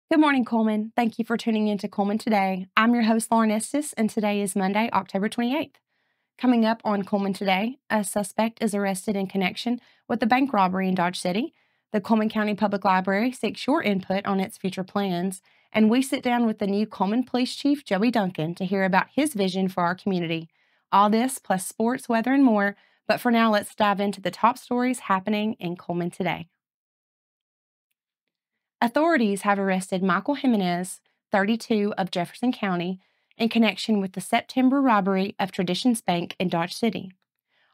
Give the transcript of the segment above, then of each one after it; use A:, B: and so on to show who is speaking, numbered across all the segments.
A: Good morning, Cullman. Thank you for tuning in to Cullman Today. I'm your host, Lauren Estes, and today is Monday, October 28th. Coming up on Cullman Today, a suspect is arrested in connection with the bank robbery in Dodge City. The Cullman County Public Library seeks your input on its future plans, and we sit down with the new Cullman Police Chief, Joey Duncan, to hear about his vision for our community. All this, plus sports, weather, and more. But for now, let's dive into the top stories happening in Cullman today. Authorities have arrested Michael Jimenez, 32, of Jefferson County, in connection with the September robbery of Traditions Bank in Dodge City.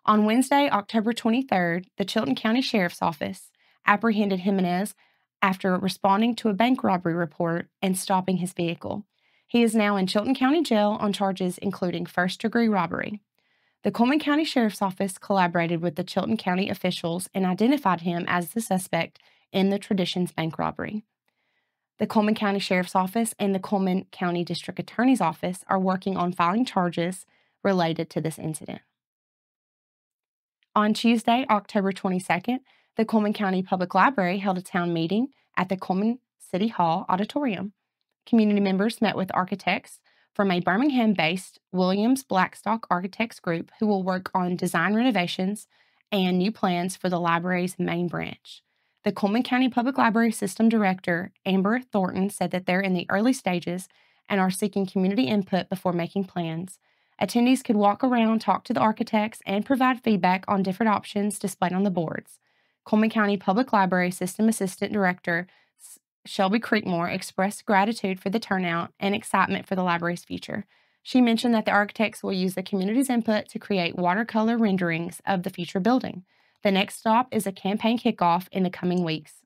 A: On Wednesday, October 23rd, the Chilton County Sheriff's Office apprehended Jimenez after responding to a bank robbery report and stopping his vehicle. He is now in Chilton County Jail on charges including first-degree robbery. The Cullman County Sheriff's Office collaborated with the Chilton County officials and identified him as the suspect in the Traditions Bank robbery. The Cullman County Sheriff's Office and the Cullman County District Attorney's Office are working on filing charges related to this incident. On Tuesday, October 22nd, the Cullman County Public Library held a town meeting at the Cullman City Hall auditorium. Community members met with architects from a Birmingham-based Williams Blackstock Architects group who will work on design renovations and new plans for the library's main branch. The Cullman County Public Library System Director, Amber Thornton, said that they're in the early stages and are seeking community input before making plans. Attendees could walk around, talk to the architects, and provide feedback on different options displayed on the boards. Cullman County Public Library System Assistant Director Shelby Creekmore expressed gratitude for the turnout and excitement for the library's future. She mentioned that the architects will use the community's input to create watercolor renderings of the future building. The next stop is a campaign kickoff in the coming weeks.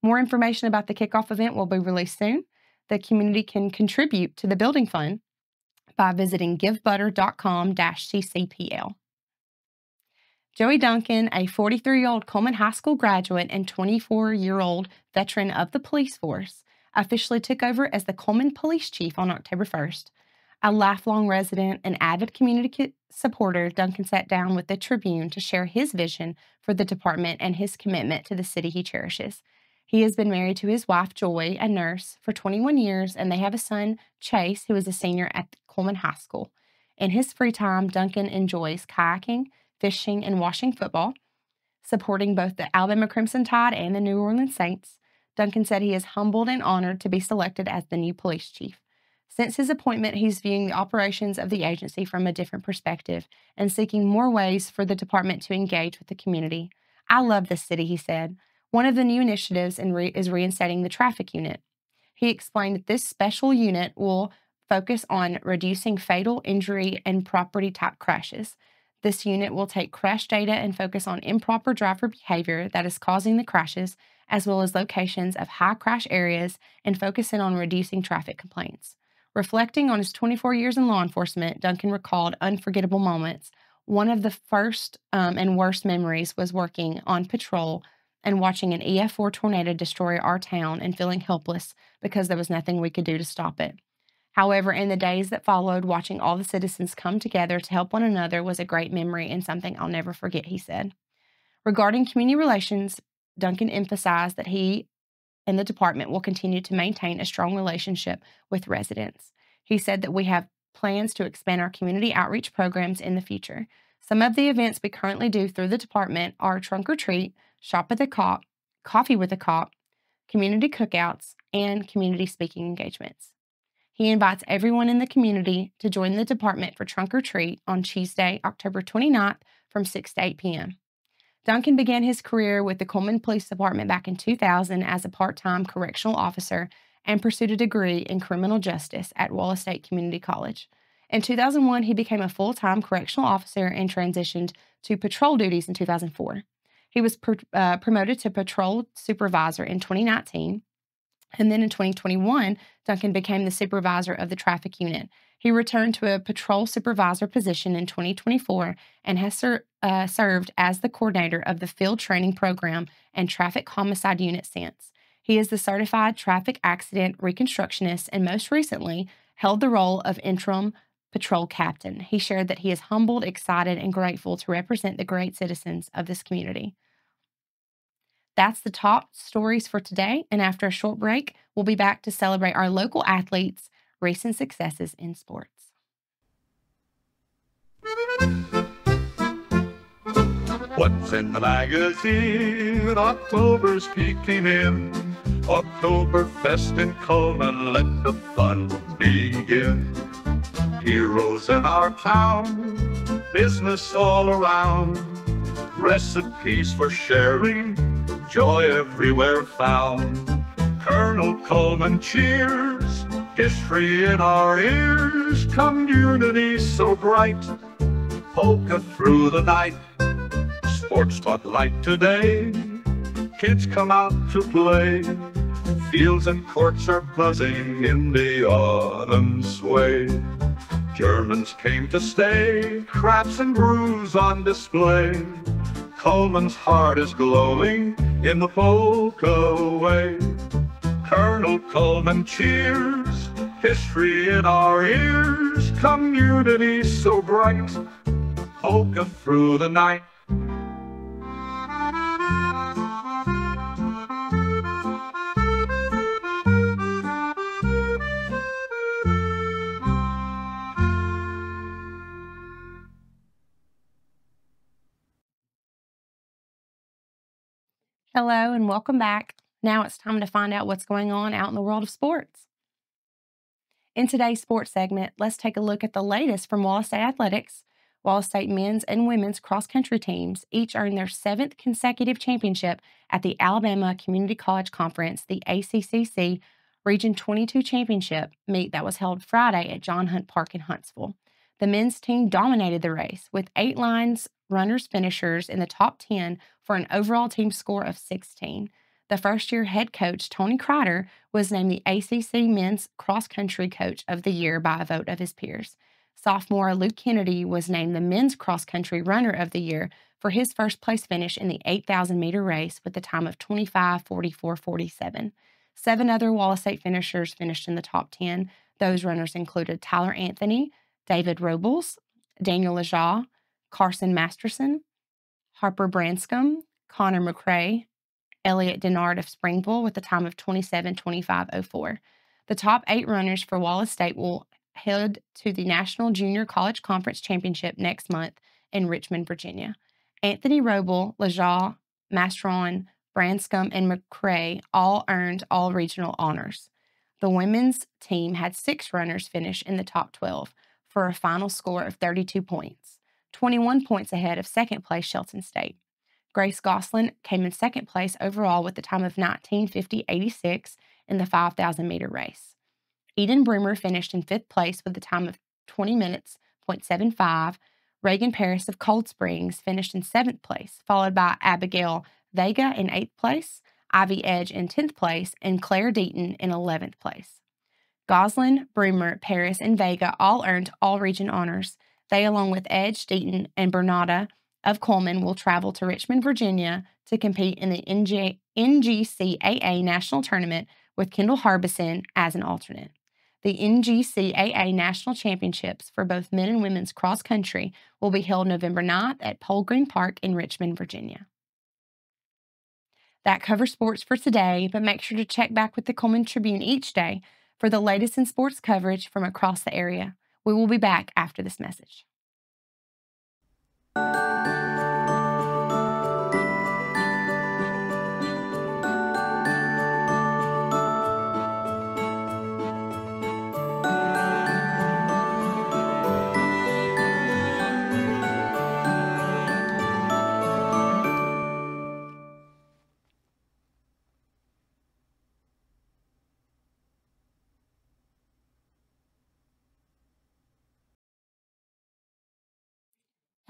A: More information about the kickoff event will be released soon. The community can contribute to the building fund by visiting givebutter.com/ccpl. Joey Duncan, a 43-year-old Cullman High School graduate and 24-year-old veteran of the police force, officially took over as the Cullman Police Chief on October 1st. A lifelong resident and avid community supporter, Duncan sat down with the Tribune to share his vision for the department and his commitment to the city he cherishes. He has been married to his wife, Joy, a nurse, for 21 years, and they have a son, Chase, who is a senior at Cullman High School. In his free time, Duncan enjoys kayaking, fishing, and watching football, supporting both the Alabama Crimson Tide and the New Orleans Saints. Duncan said he is humbled and honored to be selected as the new police chief. Since his appointment, he's viewing the operations of the agency from a different perspective and seeking more ways for the department to engage with the community. I love this city, he said. One of the new initiatives is reinstating the traffic unit. He explained that this special unit will focus on reducing fatal injury and property-type crashes. This unit will take crash data and focus on improper driver behavior that is causing the crashes, as well as locations of high crash areas, and focus in on reducing traffic complaints. Reflecting on his 24 years in law enforcement, Duncan recalled unforgettable moments. One of the first and worst memories was working on patrol and watching an EF4 tornado destroy our town and feeling helpless because there was nothing we could do to stop it. However, in the days that followed, watching all the citizens come together to help one another was a great memory and something I'll never forget, he said. Regarding community relations, Duncan emphasized that he and the department will continue to maintain a strong relationship with residents. He said that we have plans to expand our community outreach programs in the future. Some of the events we currently do through the department are Trunk or Treat, Shop at the Cop, Coffee with the Cop, community cookouts, and community speaking engagements. He invites everyone in the community to join the department for Trunk or Treat on Tuesday, October 29th from 6 to 8 p.m. Duncan began his career with the Cullman Police Department back in 2000 as a part-time correctional officer and pursued a degree in criminal justice at Wallace State Community College. In 2001, he became a full-time correctional officer and transitioned to patrol duties in 2004. He was promoted to patrol supervisor in 2019. And then in 2021, Duncan became the supervisor of the traffic unit. He returned to a patrol supervisor position in 2024 and has served as the coordinator of the field training program and traffic homicide unit since. He is the certified traffic accident reconstructionist and most recently held the role of interim patrol captain. He shared that he is humbled, excited, and grateful to represent the great citizens of this community. That's the top stories for today, and after a short break, we'll be back to celebrate our local athletes' recent successes in sports.
B: What's in the magazine? October's peeking in. Oktoberfest in Cullman, let the fun begin. Heroes in our town, business all around, recipes for sharing, joy everywhere found. Colonel Cullman cheers, history in our ears, community so bright, polka through the night. Sports spotlight today, kids come out to play, fields and courts are buzzing in the autumn sway. Germans came to stay, crafts and brews on display. Cullman's heart is glowing in the polka way. Colonel Cullman cheers, history in our ears, community so bright, polka through the night.
A: Hello and welcome back. Now it's time to find out what's going on out in the world of sports. In today's sports segment, let's take a look at the latest from Wallace State Athletics. Wallace State men's and women's cross-country teams each earned their 7th consecutive championship at the Alabama Community College Conference, the ACCC Region 22 Championship meet that was held Friday at John Hunt Park in Huntsville. The men's team dominated the race with 8 lines runners finishers in the top 10 for an overall team score of 16. The first-year head coach, Tony Crider, was named the ACC Men's Cross Country Coach of the Year by a vote of his peers. Sophomore Luke Kennedy was named the Men's Cross Country Runner of the Year for his first-place finish in the 8,000-meter race with a time of 25:44:47. 7 other Wallace State finishers finished in the top 10. Those runners included Tyler Anthony, David Robles, Daniel Lejaw, Carson Masterson, Harper Branscombe, Connor McCrae, Elliott Denard of Springville with a time of 27:25:04. The top 8 runners for Wallace State will head to the National Junior College Conference Championship next month in Richmond, Virginia. Anthony Roble, Lejaw, Mastron, Branscombe, and McCrae all earned all regional honors. The women's team had 6 runners finish in the top 12 for a final score of 32 points, 21 points ahead of second place Shelton State. Grace Goslin came in second place overall with a time of 19:50:86 in the 5,000-meter race. Eden Broomer finished in 5th place with a time of 20 minutes, .75. Reagan Paris of Cold Springs finished in 7th place, followed by Abigail Vega in 8th place, Ivy Edge in 10th place, and Claire Deaton in 11th place. Goslin, Broomer, Paris, and Vega all earned all-region honors. They, along with Edge, Deaton, and Bernada of Cullman, will travel to Richmond, Virginia to compete in the NGCAA National Tournament with Kendall Harbison as an alternate. The NGCAA National Championships for both men and women's cross-country will be held November 9th at Pole Green Park in Richmond, Virginia. That covers sports for today, but make sure to check back with the Cullman Tribune each day for the latest in sports coverage from across the area. We will be back after this message.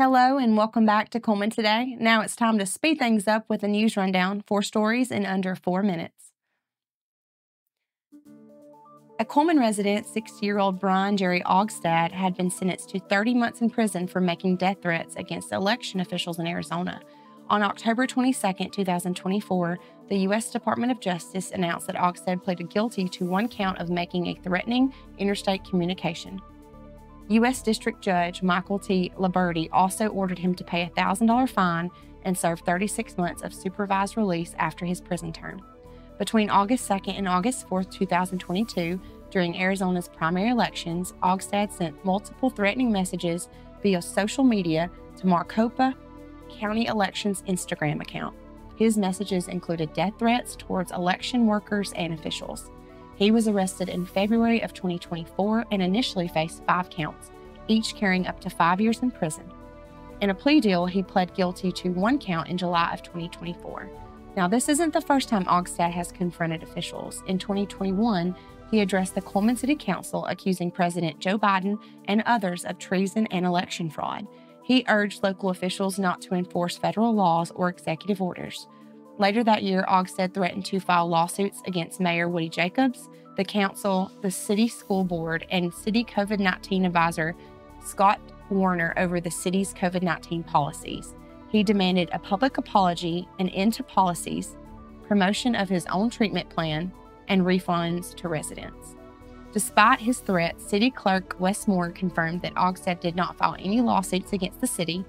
A: Hello and welcome back to Cullman Today. Now it's time to speed things up with a news rundown, 4 stories in under 4 minutes. A Cullman resident, 60-year-old Brian Jerry Ogstad, had been sentenced to 30 months in prison for making death threats against election officials in Arizona. On October 22, 2024, the U.S. Department of Justice announced that Ogstad pleaded guilty to 1 count of making a threatening interstate communication. U.S. District Judge Michael T. Liberty also ordered him to pay a $1,000 fine and served 36 months of supervised release after his prison term. Between August 2nd and August 4th, 2022, during Arizona's primary elections, Ogstad sent multiple threatening messages via social media to Maricopa County Elections Instagram account. His messages included death threats towards election workers and officials. He was arrested in February of 2024 and initially faced 5 counts, each carrying up to 5 years in prison. In a plea deal, he pled guilty to 1 count in July of 2024. Now, this isn't the first time Ogstad has confronted officials. In 2021, he addressed the Cullman City Council accusing President Joe Biden and others of treason and election fraud. He urged local officials not to enforce federal laws or executive orders. Later that year, Ogstad threatened to file lawsuits against Mayor Woody Jacobs, the council, the city school board, and city COVID-19 advisor Scott Warner over the city's COVID-19 policies. He demanded a public apology, an end to policies, promotion of his own treatment plan, and refunds to residents. Despite his threat, City Clerk Wes Moore confirmed that Ogstad did not file any lawsuits against the city.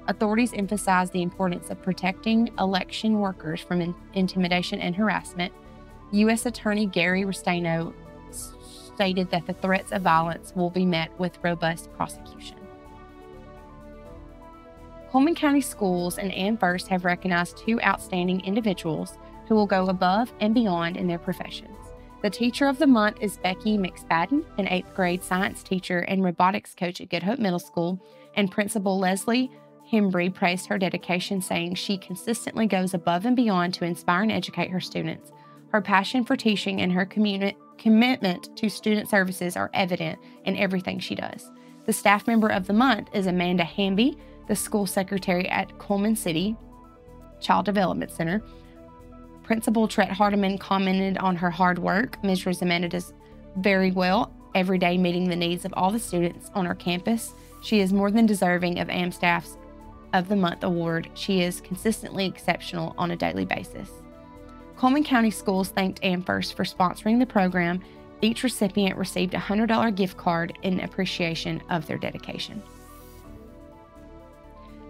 A: Authorities emphasized the importance of protecting election workers from intimidation and harassment. U.S. Attorney Gary Restaino stated that the threats of violence will be met with robust prosecution. Cullman County Schools and AmFirst have recognized 2 outstanding individuals who will go above and beyond in their professions. The Teacher of the Month is Becky McSpadden, an 8th grade science teacher and robotics coach at Good Hope Middle School, and Principal Leslie Hembry praised her dedication, saying she consistently goes above and beyond to inspire and educate her students. Her passion for teaching and her commitment to student services are evident in everything she does. The Staff Member of the Month is Amanda Hamby, the school secretary at Cullman City Child Development Center. Principal Tret Hardiman commented on her hard work. Ms. Amanda does very well every day, meeting the needs of all the students on our campus. She is more than deserving of AmStaff's of the Month award. She is consistently exceptional on a daily basis. Cullman County Schools thanked AmFirst for sponsoring the program. Each recipient received a $100 gift card in appreciation of their dedication.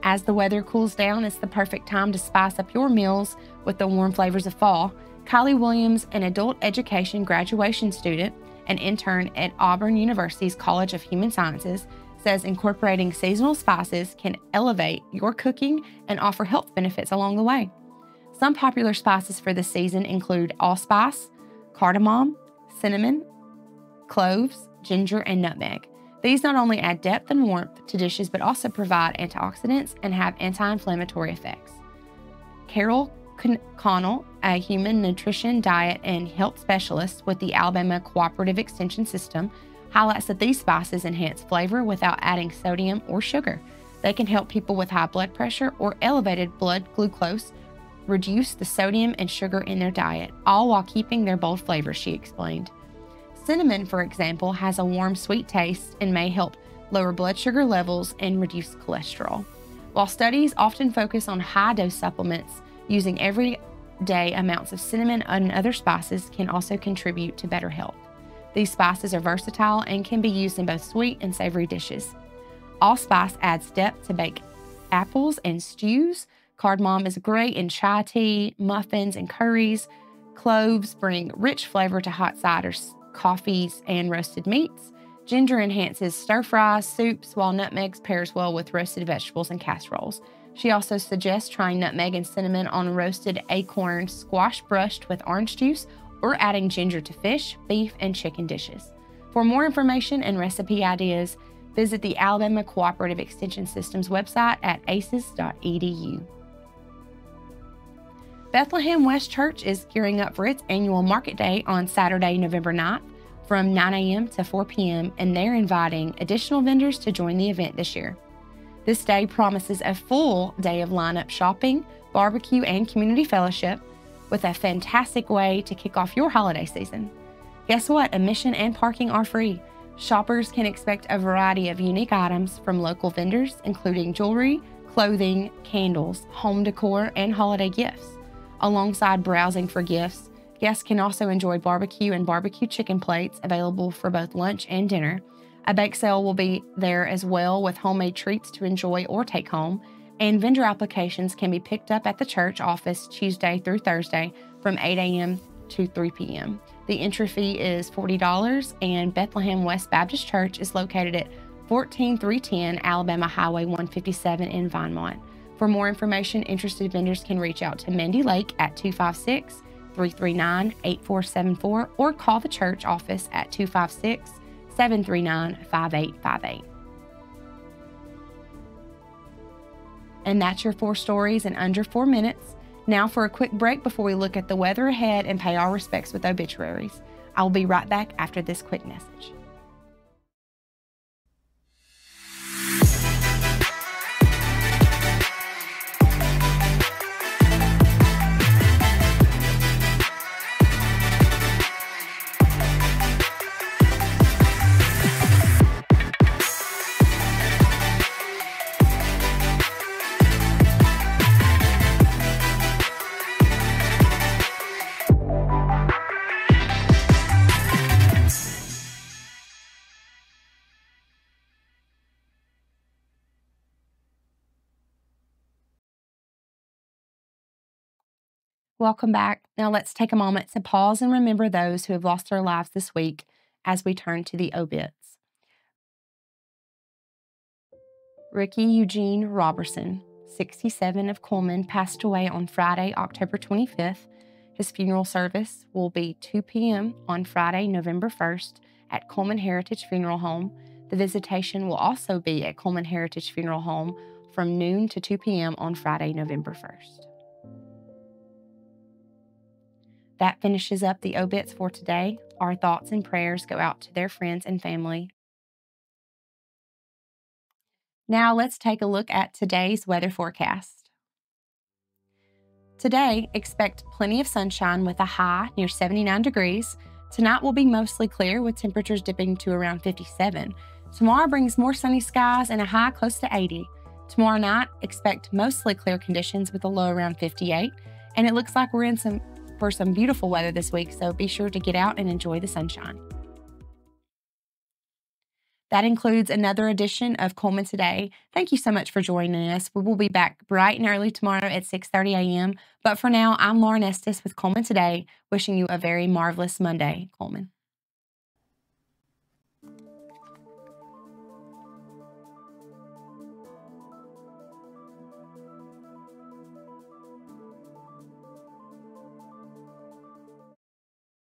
A: As the weather cools down, it's the perfect time to spice up your meals with the warm flavors of fall. Kylie Williams, an adult education graduation student and intern at Auburn University's College of Human Sciences, says incorporating seasonal spices can elevate your cooking and offer health benefits along the way. Some popular spices for this season include allspice, cardamom, cinnamon, cloves, ginger, and nutmeg. These not only add depth and warmth to dishes, but also provide antioxidants and have anti-inflammatory effects. Carol Connell, a human nutrition, diet, and health specialist with the Alabama Cooperative Extension System, highlights that these spices enhance flavor without adding sodium or sugar. They can help people with high blood pressure or elevated blood glucose reduce the sodium and sugar in their diet, all while keeping their bold flavor, she explained. Cinnamon, for example, has a warm, sweet taste and may help lower blood sugar levels and reduce cholesterol. While studies often focus on high-dose supplements, using everyday amounts of cinnamon and other spices can also contribute to better health. These spices are versatile and can be used in both sweet and savory dishes. Allspice adds depth to baked apples and stews. Cardamom is great in chai tea, muffins, and curries. Cloves bring rich flavor to hot ciders, coffees, and roasted meats. Ginger enhances stir-fries, soups, while nutmeg pairs well with roasted vegetables and casseroles. She also suggests trying nutmeg and cinnamon on roasted acorn squash brushed with orange juice, or adding ginger to fish, beef, and chicken dishes. For more information and recipe ideas, visit the Alabama Cooperative Extension System's website at aces.edu. Bethlehem West Church is gearing up for its annual Market Day on Saturday, November 9th from 9 a.m. to 4 p.m., and they're inviting additional vendors to join the event this year. This day promises a full day of lineup shopping, barbecue, and community fellowship, with a fantastic way to kick off your holiday season. Guess what? Admission and parking are free. Shoppers can expect a variety of unique items from local vendors, including jewelry, clothing, candles, home decor, and holiday gifts. Alongside browsing for gifts, guests can also enjoy barbecue and barbecue chicken plates available for both lunch and dinner. A bake sale will be there as well, with homemade treats to enjoy or take home, And vendor applications can be picked up at the church office Tuesday through Thursday from 8 a.m. to 3 p.m. The entry fee is $40, and Bethlehem West Baptist Church is located at 14310 Alabama Highway 157 in Vinemont. For more information, interested vendors can reach out to Mindy Lake at 256-339-8474 or call the church office at 256-739-5858. And that's your 4 stories in under 4 minutes. Now for a quick break before we look at the weather ahead and pay our respects with obituaries. I will be right back after this quick message. Welcome back. Now let's take a moment to pause and remember those who have lost their lives this week as we turn to the obits. Ricky Eugene Robertson, 67, of Cullman, passed away on Friday, October 25th. His funeral service will be 2 p.m. on Friday, November 1st at Cullman Heritage Funeral Home. The visitation will also be at Cullman Heritage Funeral Home from noon to 2 p.m. on Friday, November 1st. That finishes up the obits for today. Our thoughts and prayers go out to their friends and family. Now let's take a look at today's weather forecast. Today, expect plenty of sunshine with a high near 79 degrees. Tonight will be mostly clear with temperatures dipping to around 57. Tomorrow brings more sunny skies and a high close to 80. Tomorrow night, expect mostly clear conditions with a low around 58. And it looks like we're in for some beautiful weather this week, so be sure to get out and enjoy the sunshine. That includes another edition of Cullman Today. Thank you so much for joining us. We will be back bright and early tomorrow at 6:30 a.m. But for now, I'm Lauren Estes with Cullman Today, wishing you a very marvelous Monday, Cullman.